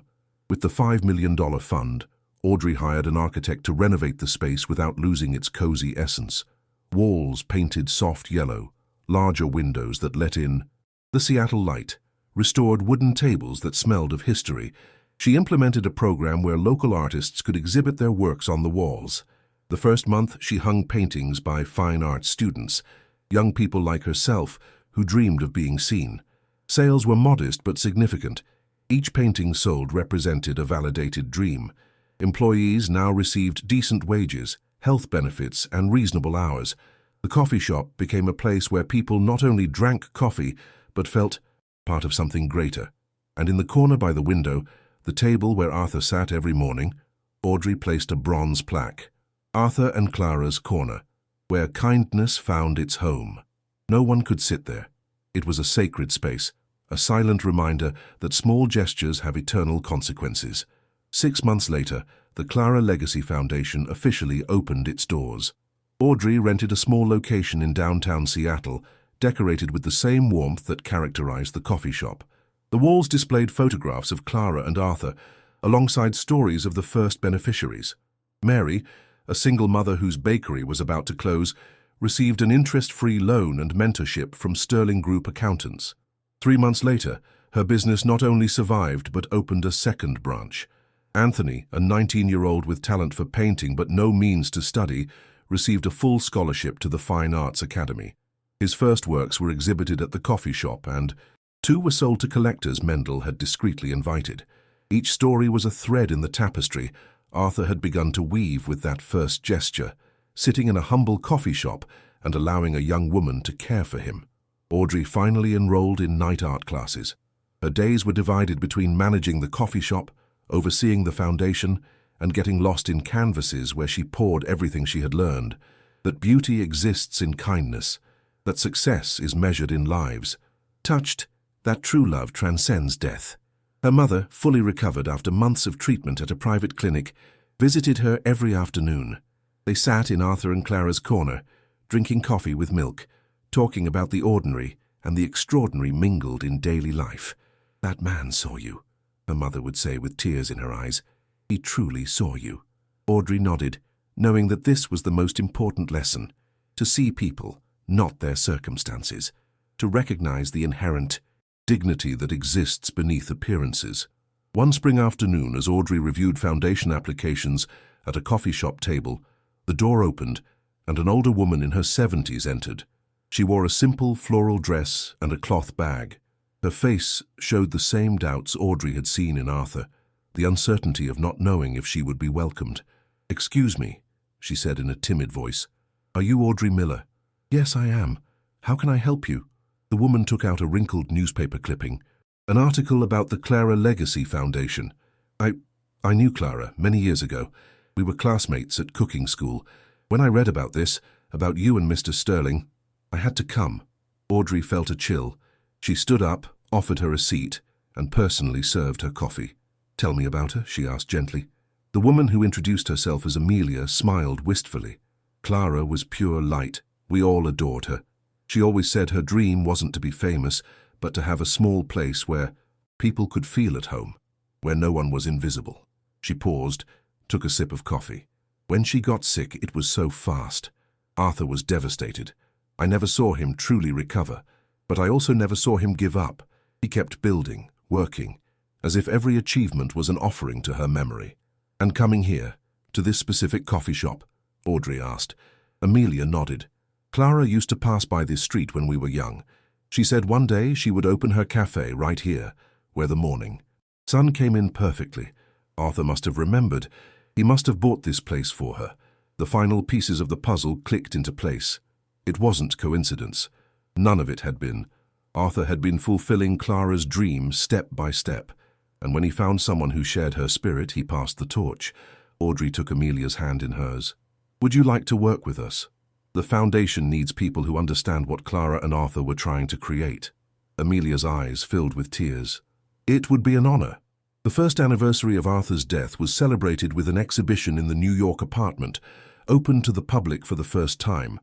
With the $5 million fund, Audrey hired an architect to renovate the space without losing its cozy essence. Walls painted soft yellow, larger windows that let in the Seattle light, restored wooden tables that smelled of history. She implemented a program where local artists could exhibit their works on the walls. The first month, she hung paintings by fine arts students, young people like herself who dreamed of being seen. Sales were modest but significant. Each painting sold represented a validated dream. Employees now received decent wages, health benefits, and reasonable hours. The coffee shop became a place where people not only drank coffee, but felt part of something greater. And in the corner by the window, the table where Arthur sat every morning, Audrey placed a bronze plaque. Arthur and Clara's Corner, where kindness found its home. No one could sit there. It was a sacred space, a silent reminder that small gestures have eternal consequences. 6 months later, the Clara Legacy Foundation officially opened its doors. Audrey rented a small location in downtown Seattle, decorated with the same warmth that characterized the coffee shop. The walls displayed photographs of Clara and Arthur, alongside stories of the first beneficiaries. Mary, a single mother whose bakery was about to close, received an interest-free loan and mentorship from Sterling Group accountants. 3 months later, her business not only survived but opened a second branch. Anthony, a 19-year-old with talent for painting but no means to study, received a full scholarship to the Fine Arts Academy. His first works were exhibited at the coffee shop, and 2 were sold to collectors Mendel had discreetly invited. Each story was a thread in the tapestry Arthur had begun to weave with that first gesture, sitting in a humble coffee shop and allowing a young woman to care for him. Audrey finally enrolled in night art classes. Her days were divided between managing the coffee shop, overseeing the foundation, and getting lost in canvases where she poured everything she had learned, that beauty exists in kindness, that success is measured in lives. Touched, that true love transcends death. Her mother, fully recovered after months of treatment at a private clinic, visited her every afternoon. They sat in Arthur and Clara's corner, drinking coffee with milk, talking about the ordinary and the extraordinary mingled in daily life. "That man saw you," her mother would say with tears in her eyes. "He truly saw you." Audrey nodded, knowing that this was the most important lesson: to see people, not their circumstances, to recognize the inherent dignity that exists beneath appearances. One spring afternoon, as Audrey reviewed foundation applications at a coffee shop table, the door opened and an older woman in her 70s entered. She wore a simple floral dress and a cloth bag. Her face showed the same doubts Audrey had seen in Arthur, the uncertainty of not knowing if she would be welcomed. "Excuse me," she said in a timid voice. "Are you Audrey Miller?" "Yes, I am. How can I help you?" The woman took out a wrinkled newspaper clipping. "An article about the Clara Legacy Foundation. I knew Clara many years ago. We were classmates at cooking school. When I read about this, about you and Mr. Sterling, I had to come." Audrey felt a chill. She stood up, offered her a seat, and personally served her coffee. "Tell me about her," she asked gently. The woman who introduced herself as Amelia smiled wistfully. "Clara was pure light. We all adored her. She always said her dream wasn't to be famous, but to have a small place where people could feel at home, where no one was invisible." She paused, took a sip of coffee. "When she got sick, it was so fast. Arthur was devastated. I never saw him truly recover, but I also never saw him give up. He kept building, working, as if every achievement was an offering to her memory." "And coming here, to this specific coffee shop?" Audrey asked. Amelia nodded. "Clara used to pass by this street when we were young. She said one day she would open her cafe right here, where the morning sun came in perfectly. Arthur must have remembered. He must have bought this place for her. The final pieces of the puzzle clicked into place. It wasn't coincidence. None of it had been. Arthur had been fulfilling Clara's dream step by step, and when he found someone who shared her spirit, he passed the torch." Audrey took Amelia's hand in hers. "Would you like to work with us? The foundation needs people who understand what Clara and Arthur were trying to create." Amelia's eyes filled with tears. "It would be an honor." The first anniversary of Arthur's death was celebrated with an exhibition in the New York apartment, open to the public for the first time.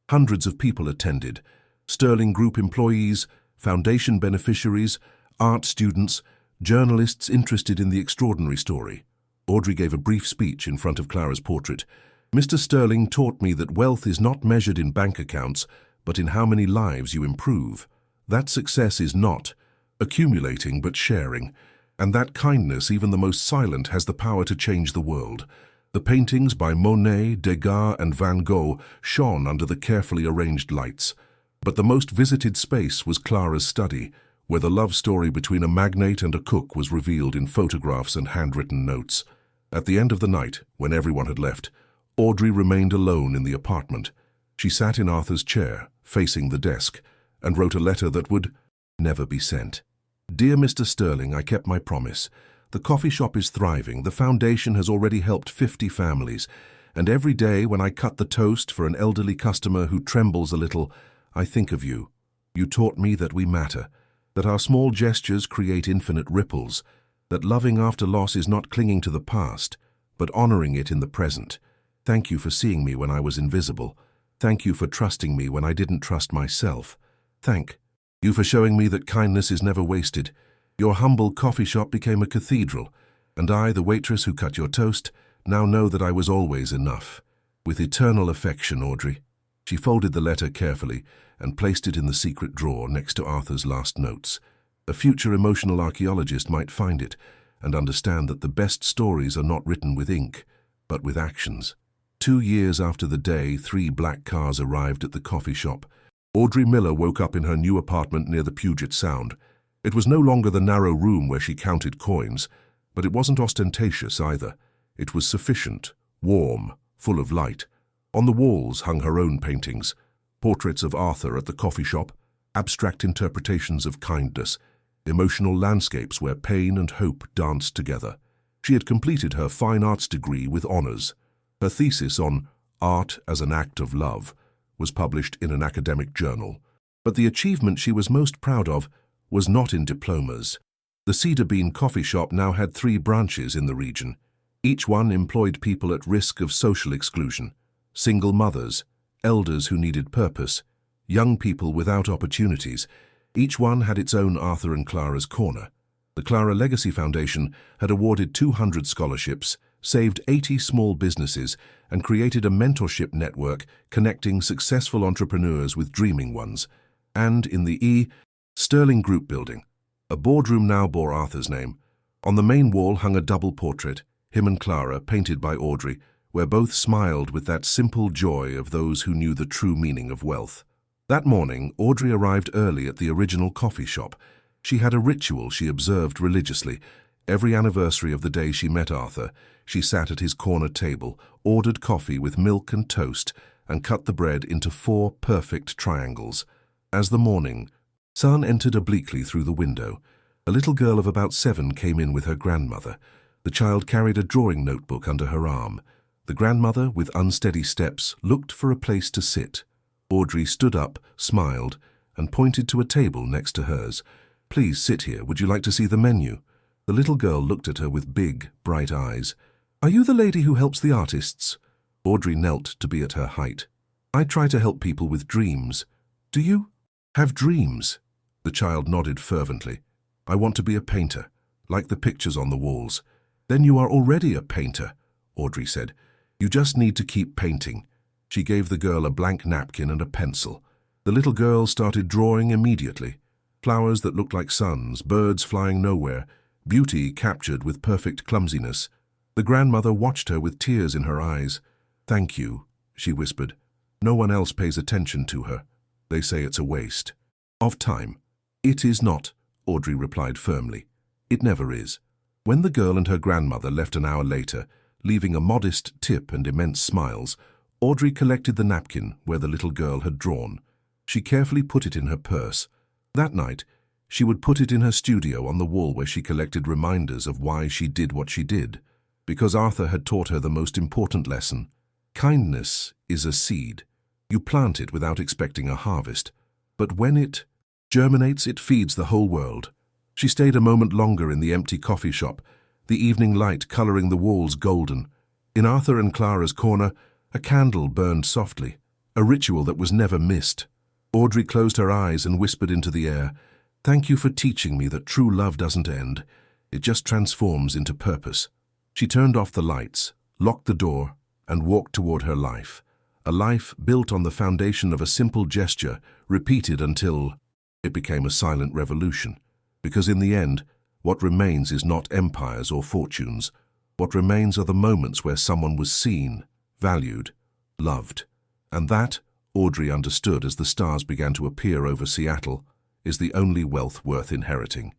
Hundreds of people attended: Sterling Group employees, foundation beneficiaries, art students, journalists interested in the extraordinary story. Audrey gave a brief speech in front of Clara's portrait. "Mr. Sterling taught me that wealth is not measured in bank accounts, but in how many lives you improve. That success is not accumulating, but sharing. And that kindness, even the most silent, has the power to change the world." The paintings by Monet, Degas, and Van Gogh shone under the carefully arranged lights. But the most visited space was Clara's study, where the love story between a magnate and a cook was revealed in photographs and handwritten notes. At the end of the night, when everyone had left, Audrey remained alone in the apartment. She sat in Arthur's chair, facing the desk, and wrote a letter that would never be sent. "Dear Mr. Sterling, I kept my promise. The coffee shop is thriving. The foundation has already helped 50 families. And every day when I cut the toast for an elderly customer who trembles a little, I think of you. You taught me that we matter, that our small gestures create infinite ripples, that loving after loss is not clinging to the past, but honoring it in the present. Thank you for seeing me when I was invisible. Thank you for trusting me when I didn't trust myself. Thank you for showing me that kindness is never wasted. Your humble coffee shop became a cathedral, and I, the waitress who cut your toast, now know that I was always enough. With eternal affection, Audrey." She folded the letter carefully and placed it in the secret drawer next to Arthur's last notes. A future emotional archaeologist might find it and understand that the best stories are not written with ink, but with actions. 2 years after the day 3 black cars arrived at the coffee shop, Audrey Miller woke up in her new apartment near the Puget Sound. It was no longer the narrow room where she counted coins, but it wasn't ostentatious either. It was sufficient, warm, full of light. On the walls hung her own paintings, portraits of Arthur at the coffee shop, abstract interpretations of kindness, emotional landscapes where pain and hope danced together. She had completed her fine arts degree with honors. Her thesis on art as an act of love was published in an academic journal. But the achievement she was most proud of was not in diplomas. The Cedar Bean coffee shop now had 3 branches in the region. Each one employed people at risk of social exclusion: single mothers, elders who needed purpose, young people without opportunities. Each one had its own Arthur and Clara's corner. The Clara Legacy Foundation had awarded 200 scholarships, saved 80 small businesses, and created a mentorship network connecting successful entrepreneurs with dreaming ones. And in the Sterling Group Building, a boardroom now bore Arthur's name. On the main wall hung a double portrait, him and Clara, painted by Audrey, where both smiled with that simple joy of those who knew the true meaning of wealth. That morning, Audrey arrived early at the original coffee shop. She had a ritual she observed religiously. Every anniversary of the day she met Arthur, she sat at his corner table, ordered coffee with milk and toast, and cut the bread into 4 perfect triangles. As the morning sun entered obliquely through the window, a little girl of about 7 came in with her grandmother. The child carried a drawing notebook under her arm. The grandmother, with unsteady steps, looked for a place to sit. Audrey stood up, smiled, and pointed to a table next to hers. "Please sit here. Would you like to see the menu?" The little girl looked at her with big, bright eyes. "Are you the lady who helps the artists?" Audrey knelt to be at her height. "I try to help people with dreams. Do you have dreams?" The child nodded fervently. "I want to be a painter, like the pictures on the walls." "Then you are already a painter," Audrey said. "You just need to keep painting." She gave the girl a blank napkin and a pencil. The little girl started drawing immediately. Flowers that looked like suns, birds flying nowhere, beauty captured with perfect clumsiness. The grandmother watched her with tears in her eyes. "Thank you," she whispered. "No one else pays attention to her. They say it's a waste of time." "It is not," Audrey replied firmly. "It never is." When the girl and her grandmother left an hour later, leaving a modest tip and immense smiles, Audrey collected the napkin where the little girl had drawn. She carefully put it in her purse. That night, she would put it in her studio on the wall where she collected reminders of why she did what she did. Because Arthur had taught her the most important lesson. Kindness is a seed. You plant it without expecting a harvest. But when it germinates, it feeds the whole world. She stayed a moment longer in the empty coffee shop, the evening light coloring the walls golden. In Arthur and Clara's corner, a candle burned softly, a ritual that was never missed. Audrey closed her eyes and whispered into the air, "Thank you for teaching me that true love doesn't end. It just transforms into purpose." She turned off the lights, locked the door, and walked toward her life. A life built on the foundation of a simple gesture, repeated until it became a silent revolution. Because in the end, what remains is not empires or fortunes. What remains are the moments where someone was seen, valued, loved. And that, Audrey understood as the stars began to appear over Seattle, is the only wealth worth inheriting.